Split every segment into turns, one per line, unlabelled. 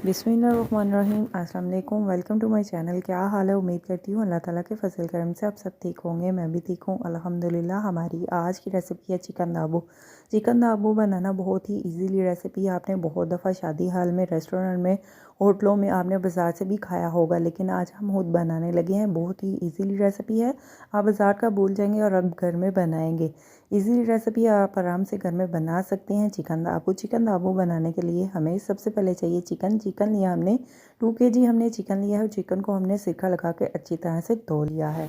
बिस्मिल्लाहिर्रहमानिर्रहीम। अस्सलाम वालेकुम। Welcome to my channel. क्या हाल है? उम्मीद करती हूँ अल्लाह ताला के फजल करम से आप सब ठीक होंगे। मैं भी ठीक हूँ अल्हम्दुलिल्लाह। हमारी आज की रेसिपी है चिकन दाबू। चिकन दाबू बनाना बहुत ही इजीली रेसिपी है। आपने बहुत दफ़ा शादी हाल में, रेस्टोरेंट में, होटलों में, आपने बाज़ार से भी खाया होगा, लेकिन आज हम खुद बनाने लगे हैं। बहुत ही इजीली रेसिपी है। आप बाज़ार का भूल जाएंगे और अब घर में बनाएंगे। इजीली रेसिपी आप आराम से घर में बना सकते हैं। चिकन दाबू। चिकन दाबू बनाने के लिए हमें सबसे पहले चाहिए चिकन। चिकन लिया हमने 2 kg हमने चिकन लिया है और चिकन को हमने सिरका लगा के अच्छी तरह से धो लिया है।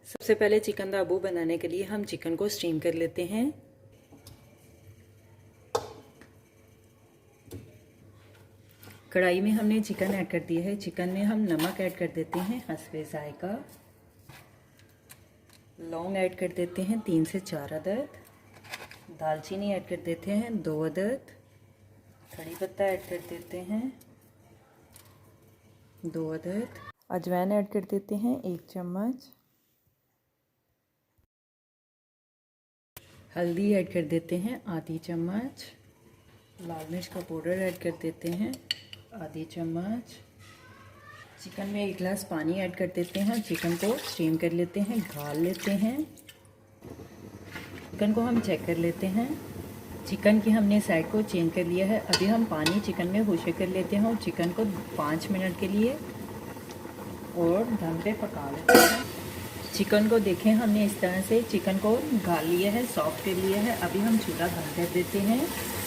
सबसे पहले चिकन दाबू बनाने के लिए हम चिकन को स्टीम कर लेते हैं। कढ़ाई में हमने चिकन ऐड कर दिया है। चिकन में हम नमक ऐड कर देते हैं हस्बे जायका। लौंग ऐड कर देते हैं 3 से 4 अदद। दालचीनी ऐड कर देते हैं 2 अदद। कड़ी पत्ता ऐड कर देते हैं 2 अदद। अजवाइन ऐड कर देते हैं 1 चम्मच। हल्दी ऐड कर देते हैं आधी चम्मच। लाल मिर्च का पाउडर ऐड कर देते हैं आधी चम्मच। चिकन में 1 गिलास पानी ऐड कर देते हैं। चिकन को स्टीम कर लेते हैं, गाल लेते हैं। चिकन को हम चेक कर लेते हैं। चिकन की हमने साइड को चेंज कर लिया है। अभी हम पानी चिकन में खुशक कर लेते हैं और चिकन को 5 मिनट के लिए और दम पे पका लेते हैं। चिकन को देखें, हमने इस तरह से चिकन को गाल लिया है, सॉफ्ट कर लिया है। अभी हम चूल्हा बंद कर देते हैं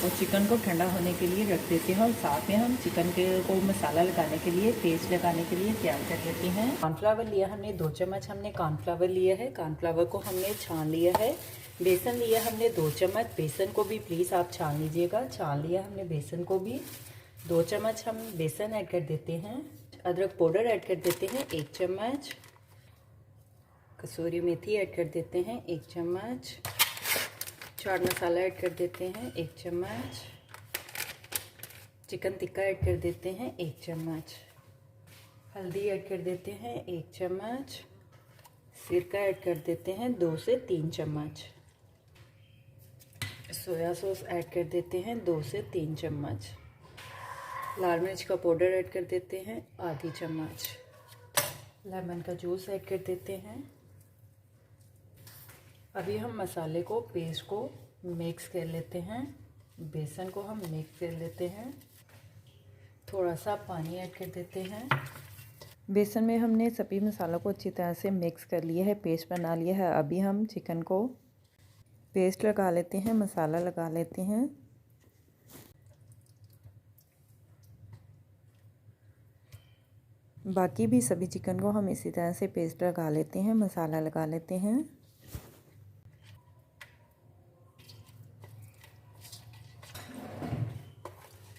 और चिकन को ठंडा होने के लिए रख देते हैं और साथ में हम चिकन को मसाला लगाने के लिए, पेस्ट लगाने के लिए तैयार कर लेते हैं। कॉर्नफ्लावर लिया हमने 2 चम्मच हमने कॉर्नफ्लावर लिया है। कॉर्नफ्लावर को हमने छान लिया है। बेसन लिया हमने 2 चम्मच। बेसन को भी प्लीज़ आप छान लीजिएगा। छान लिया हमने बेसन को भी। 2 चम्मच हम बेसन ऐड कर देते हैं। अदरक पाउडर ऐड कर देते हैं 1 चम्मच। कसूरी मेथी ऐड कर देते हैं 1 चम्मच। चाट मसाला ऐड कर देते हैं 1 चम्मच। चिकन टिक्का ऐड कर देते हैं 1 चम्मच। हल्दी ऐड कर देते हैं 1 चम्मच। सिरका ऐड कर देते हैं 2 से 3 चम्मच। सोया सॉस ऐड कर देते हैं 2 से 3 चम्मच। लाल मिर्च का पाउडर ऐड कर देते हैं आधी चम्मच। लेमन का जूस ऐड कर देते हैं। अभी हम मसाले को, पेस्ट को मिक्स कर लेते हैं। बेसन को हम मिक्स कर लेते हैं। थोड़ा सा पानी ऐड कर देते हैं। बेसन में हमने सभी मसालों को अच्छी तरह से मिक्स कर लिया है, पेस्ट बना लिया है। अभी हम चिकन को पेस्ट लगा लेते हैं, मसाला लगा लेते हैं। बाकी भी सभी चिकन को हम इसी तरह से पेस्ट लगा लेते हैं, मसाला लगा लेते हैं।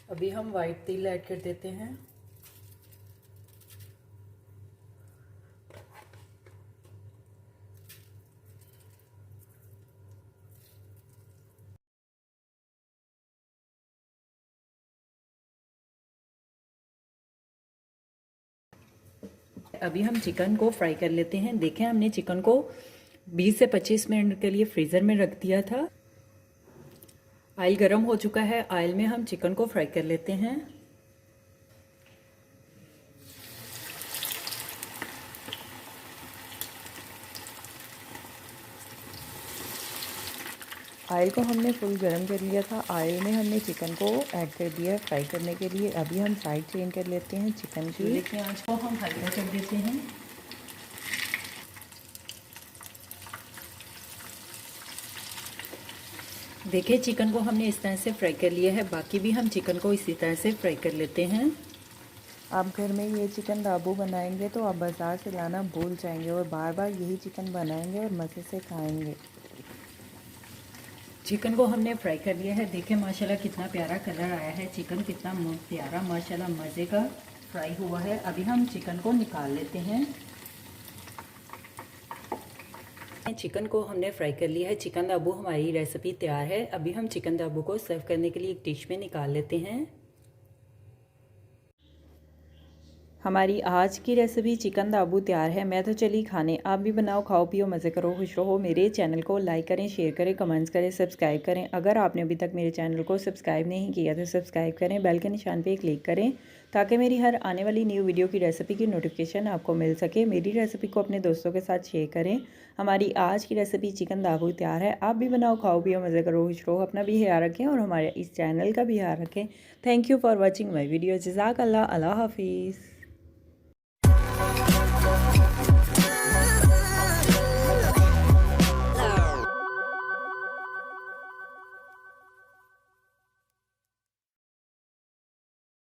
अभी हम वाइट तिल ऐड कर देते हैं। अभी हम चिकन को फ्राई कर लेते हैं। देखें, हमने चिकन को 20 से 25 मिनट के लिए फ्रीज़र में रख दिया था। ऑयल गर्म हो चुका है। ऑयल में हम चिकन को फ्राई कर लेते हैं। ऑयल को हमने फुल गर्म कर लिया था। ऑयल में हमने चिकन को ऐड कर दिया फ्राई करने के लिए। अभी हम साइड चेंज कर लेते हैं चिकन की। देखिए, आंच को हम हल्का कर देते हैं। देखिए, चिकन को हमने इस तरह से फ्राई कर लिया है। बाकी भी हम चिकन को इसी तरह से फ्राई कर लेते हैं। आप घर में ये चिकन दाबू बनाएंगे तो आप बाज़ार से लाना भूल जाएंगे और बार बार यही चिकन बनाएंगे और मज़े से खाएंगे। चिकन को हमने फ्राई कर लिया है। देखें, माशाल्लाह कितना प्यारा कलर आया है। चिकन कितना प्यारा माशाल्लाह मज़े का फ्राई हुआ है। अभी हम चिकन को निकाल लेते हैं। चिकन को हमने फ्राई कर लिया है। चिकन दाबू हमारी रेसिपी तैयार है। अभी हम चिकन दाबू को सर्व करने के लिए एक डिश में निकाल लेते हैं। हमारी आज की रेसिपी चिकन दाबू तैयार है। मैं तो चली खाने, आप भी बनाओ, खाओ पियो, मज़े करो, खुश रहो। मेरे चैनल को लाइक करें, शेयर करें, कमेंट्स करें, सब्सक्राइब करें। अगर आपने अभी तक मेरे चैनल को सब्सक्राइब नहीं किया तो सब्सक्राइब करें, बेल के निशान पे क्लिक करें ताकि मेरी हर आने वाली न्यू वीडियो की रेसिपी की नोटिफिकेशन आपको मिल सके। मेरी रेसिपी को अपने दोस्तों के साथ शेयर करें। हमारी आज की रेसिपी चिकन दाबू तैयार है। आप भी बनाओ, खाओ पियो, मज़े करो, खुश रहो। अपना भी ख्याल रखें और हमारे इस चैनल का भी ख्याल रखें। Thank you for watching my video. जज़ाकल्लाह। अल्लाह हाफिज़।